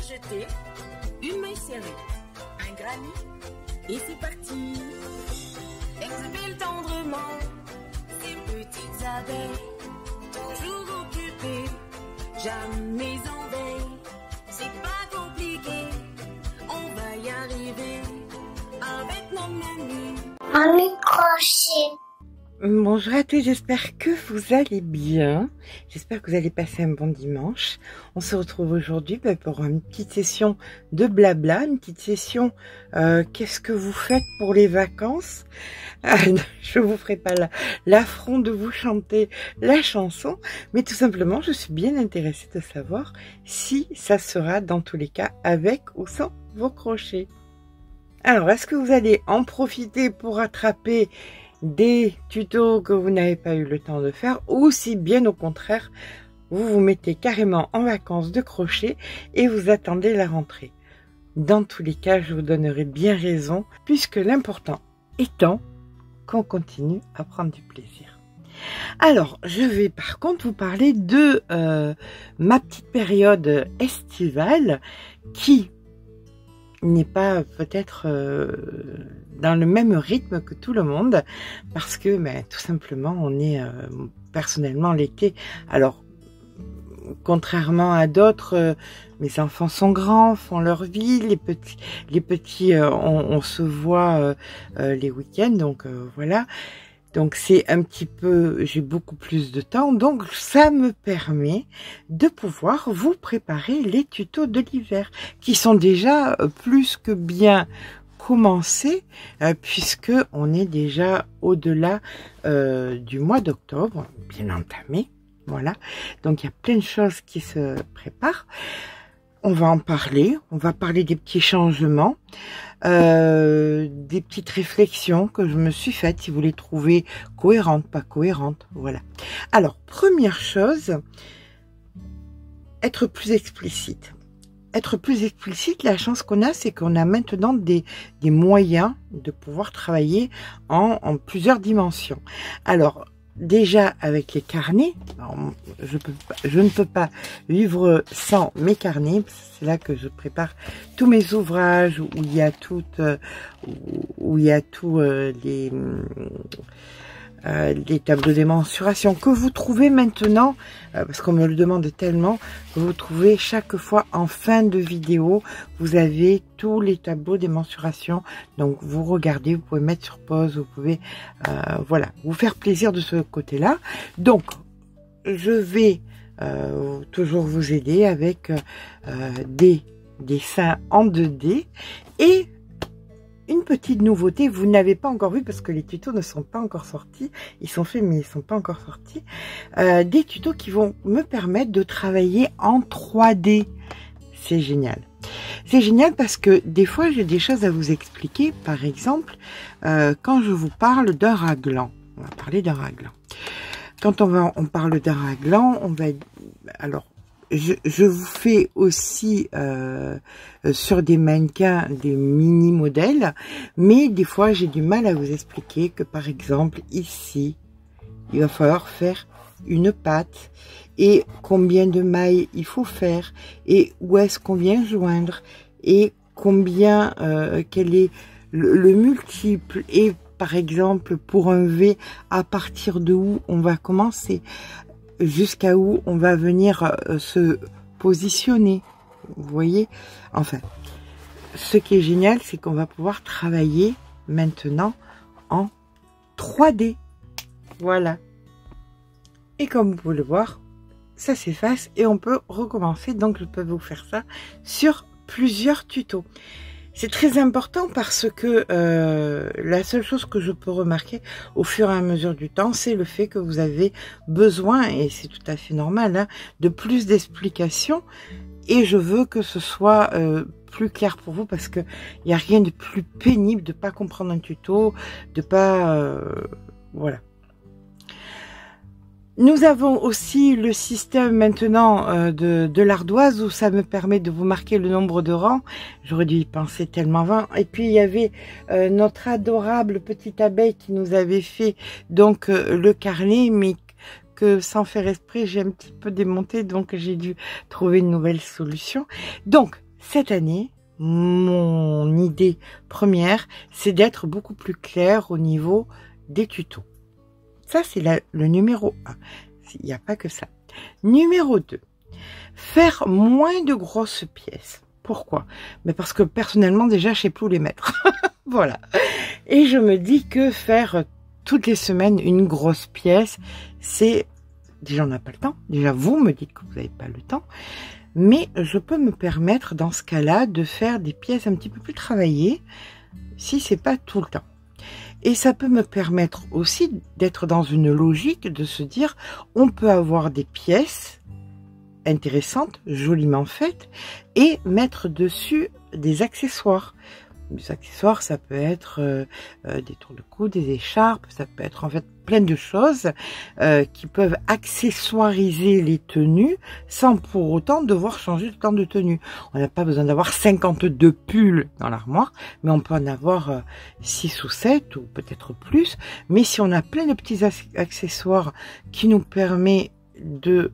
jeter, une main serrée, un granit, et c'est parti. Exhibile tendrement ces petites abeilles, toujours occupées, jamais en veille. C'est pas compliqué, on va y arriver avec nos menus. Un microchet. Bonjour à tous, j'espère que vous allez bien. J'espère que vous allez passer un bon dimanche. On se retrouve aujourd'hui pour une petite session de blabla, une petite session qu'est-ce que vous faites pour les vacances. Je vous ferai pas l'affront de vous chanter la chanson, mais tout simplement je suis bien intéressée de savoir si ça sera dans tous les cas avec ou sans vos crochets. Alors, est-ce que vous allez en profiter pour attraper des tutos que vous n'avez pas eu le temps de faire, ou si bien au contraire vous vous mettez carrément en vacances de crochet et vous attendez la rentrée. Dans tous les cas, je vous donnerai bien raison, puisque l'important étant qu'on continue à prendre du plaisir. Alors, je vais par contre vous parler de ma petite période estivale qui n'est pas peut-être dans le même rythme que tout le monde, parce que tout simplement on est personnellement l'été, alors contrairement à d'autres, mes enfants sont grands, font leur vie, les petits on se voit les week-ends, donc voilà. Donc c'est un petit peu, j'ai beaucoup plus de temps, donc ça me permet de pouvoir vous préparer les tutos de l'hiver, qui sont déjà plus que bien commencés, puisque on est déjà au-delà du mois d'octobre, bien entamé, voilà. Donc il y a plein de choses qui se préparent. On va en parler, on va parler des petits changements, des petites réflexions que je me suis faites, si vous les trouvez cohérentes, pas cohérentes, voilà. Alors, première chose, être plus explicite. Être plus explicite, la chance qu'on a, c'est qu'on a maintenant des moyens de pouvoir travailler en plusieurs dimensions. Alors, déjà avec les carnets, je ne peux pas vivre sans mes carnets. C'est là que je prépare tous mes ouvrages où il y a tous les tableaux des mensurations que vous trouvez maintenant, parce qu'on me le demande tellement, que vous trouvez chaque fois en fin de vidéo, vous avez tous les tableaux des mensurations, donc vous regardez, vous pouvez mettre sur pause, vous pouvez voilà, vous faire plaisir de ce côté-là. Donc je vais toujours vous aider avec des dessins en 2D et une petite nouveauté, vous n'avez pas encore vu parce que les tutos ne sont pas encore sortis. Ils sont faits mais ils ne sont pas encore sortis. Des tutos qui vont me permettre de travailler en 3D. C'est génial. C'est génial parce que des fois j'ai des choses à vous expliquer. Par exemple, quand je vous parle d'un raglan. On va parler d'un raglan. Quand on parle d'un raglan, on va... Alors, je vous fais aussi sur des mannequins des mini modèles, mais des fois j'ai du mal à vous expliquer que par exemple ici il va falloir faire une patte et combien de mailles il faut faire et où est-ce qu'on vient joindre et combien quel est le multiple et par exemple pour un V à partir de où on va commencer jusqu'à où on va venir se positionner, vous voyez. Enfin, ce qui est génial, c'est qu'on va pouvoir travailler maintenant en 3D, voilà. Et comme vous pouvez le voir, ça s'efface et on peut recommencer, donc je peux vous faire ça sur plusieurs tutos. C'est très important parce que la seule chose que je peux remarquer au fur et à mesure du temps, c'est le fait que vous avez besoin, et c'est tout à fait normal, hein, de plus d'explications. Et je veux que ce soit plus clair pour vous parce que il n'y a rien de plus pénible de pas comprendre un tuto, de pas... voilà. Nous avons aussi le système maintenant de l'ardoise où ça me permet de vous marquer le nombre de rangs. J'aurais dû y penser tellement avant. Et puis il y avait notre adorable petite abeille qui nous avait fait donc le carnet, mais que sans faire esprit j'ai un petit peu démonté, donc j'ai dû trouver une nouvelle solution. Donc cette année, mon idée première, c'est d'être beaucoup plus clair au niveau des tutos. Ça, c'est le numéro 1. Il n'y a pas que ça. Numéro 2, faire moins de grosses pièces. Pourquoi? Mais parce que personnellement, déjà, je sais plus où les mettre. Voilà. Et je me dis que faire toutes les semaines une grosse pièce, c'est... Déjà, on n'a pas le temps. Déjà, vous me dites que vous n'avez pas le temps. Mais je peux me permettre, dans ce cas-là, de faire des pièces un petit peu plus travaillées, si c'est pas tout le temps. Et ça peut me permettre aussi d'être dans une logique de se dire, on peut avoir des pièces intéressantes, joliment faites, et mettre dessus des accessoires. Des accessoires, ça peut être des tours de cou, des écharpes, ça peut être en fait plein de choses qui peuvent accessoiriser les tenues sans pour autant devoir changer tout le temps de tenue. On n'a pas besoin d'avoir 52 pulls dans l'armoire, mais on peut en avoir 6 ou 7 ou peut-être plus. Mais si on a plein de petits accessoires qui nous permettent de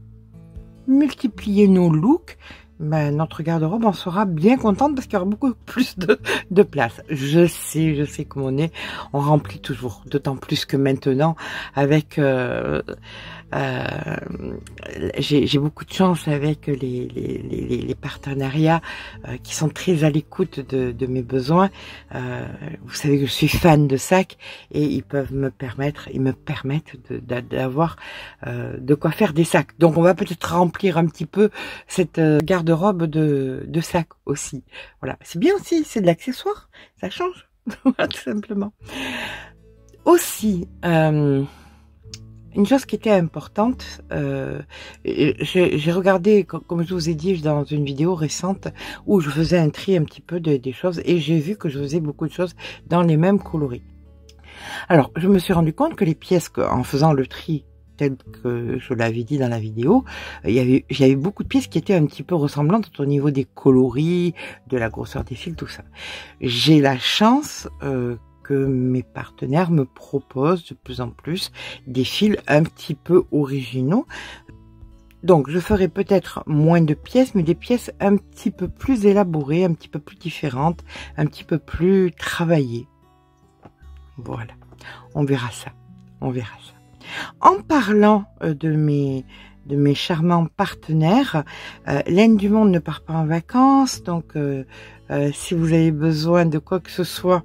multiplier nos looks, ben, notre garde-robe en sera bien contente parce qu'il y aura beaucoup plus de place. Je sais comment on est. On remplit toujours, d'autant plus que maintenant, avec j'ai beaucoup de chance avec les partenariats qui sont très à l'écoute de mes besoins. Vous savez que je suis fan de sacs et ils me permettent d'avoir de quoi faire des sacs. Donc on va peut-être remplir un petit peu cette garde-robe de sacs aussi. Voilà, c'est bien aussi, c'est de l'accessoire, ça change. Voilà, tout simplement. Aussi, une chose qui était importante, j'ai regardé, comme je vous ai dit dans une vidéo récente, où je faisais un tri un petit peu des choses, et j'ai vu que je faisais beaucoup de choses dans les mêmes coloris. Alors, je me suis rendu compte que les pièces, en faisant le tri, tel que je l'avais dit dans la vidéo, j'avais beaucoup de pièces qui étaient un petit peu ressemblantes au niveau des coloris, de la grosseur des fils, tout ça. J'ai la chance que mes partenaires me proposent de plus en plus des fils un petit peu originaux. Donc je ferai peut-être moins de pièces, mais des pièces un petit peu plus élaborées, un petit peu plus différentes, un petit peu plus travaillées. Voilà, on verra ça, on verra ça. En parlant de mes charmants partenaires, Laine du Monde ne part pas en vacances, donc si vous avez besoin de quoi que ce soit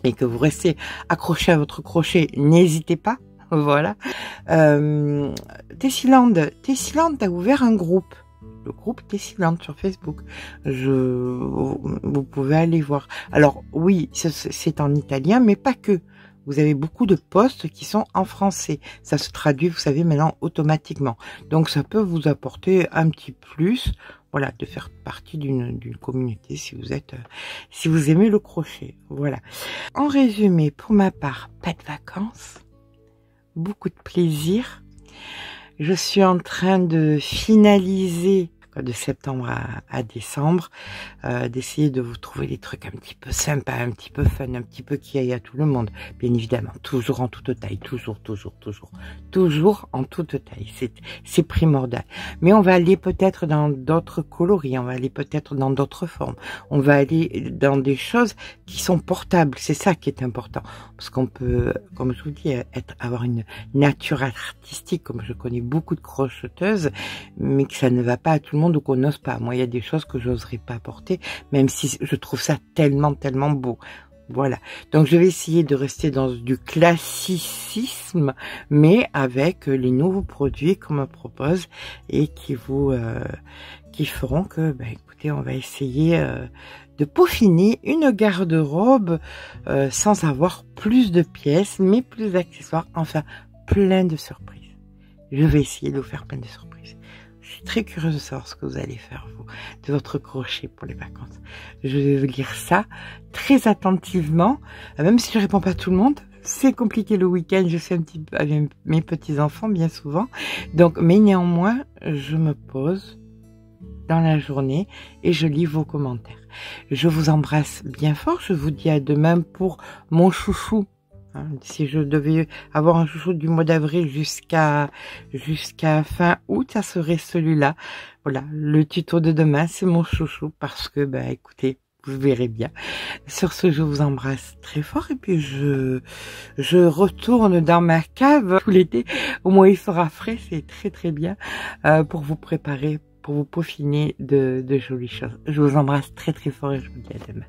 et que vous restez accroché à votre crochet, n'hésitez pas. Voilà. Tessiland a ouvert un groupe. Le groupe Tessiland sur Facebook. Vous pouvez aller voir. Alors oui, c'est en italien, mais pas que. Vous avez beaucoup de posts qui sont en français. Ça se traduit, vous savez, maintenant automatiquement. Donc ça peut vous apporter un petit plus, voilà, de faire partie d'une communauté si vous aimez le crochet. Voilà. En résumé, pour ma part, pas de vacances, beaucoup de plaisir. Je suis en train de finaliser de septembre à décembre, d'essayer de vous trouver des trucs un petit peu sympas, un petit peu fun, un petit peu qui aillent à tout le monde, bien évidemment, toujours en toute taille, toujours en toute taille, c'est primordial. Mais on va aller peut-être dans d'autres coloris, on va aller peut-être dans d'autres formes, on va aller dans des choses qui sont portables, c'est ça qui est important, parce qu'on peut, comme je vous dis, avoir une nature artistique, comme je connais beaucoup de crocheteuses, mais que ça ne va pas à tout le monde, ou qu'on n'ose pas. Moi, il y a des choses que j'oserais pas porter, même si je trouve ça tellement beau. Voilà. Donc, je vais essayer de rester dans du classicisme, mais avec les nouveaux produits qu'on me propose et qui feront que, ben, écoutez, on va essayer de peaufiner une garde-robe sans avoir plus de pièces, mais plus d'accessoires, enfin, plein de surprises. Je vais essayer de vous faire plein de surprises. Je suis très curieuse de savoir ce que vous allez faire, vous, de votre crochet pour les vacances. Je vais vous lire ça très attentivement, même si je réponds pas à tout le monde. C'est compliqué le week-end, je suis un petit peu avec mes petits-enfants, bien souvent. Donc, mais néanmoins, je me pose dans la journée et je lis vos commentaires. Je vous embrasse bien fort. Je vous dis à demain pour mon chouchou. Hein. Si je devais avoir un chouchou du mois d'avril jusqu'à fin août, ça serait celui-là. Voilà, le tuto de demain, c'est mon chouchou parce que, bah, écoutez, vous verrez bien. Sur ce, je vous embrasse très fort et puis je retourne dans ma cave tout l'été. Au moins, il fera frais, c'est très très bien pour vous préparer, pour vous peaufiner de jolies choses. Je vous embrasse très très fort et je vous dis à demain.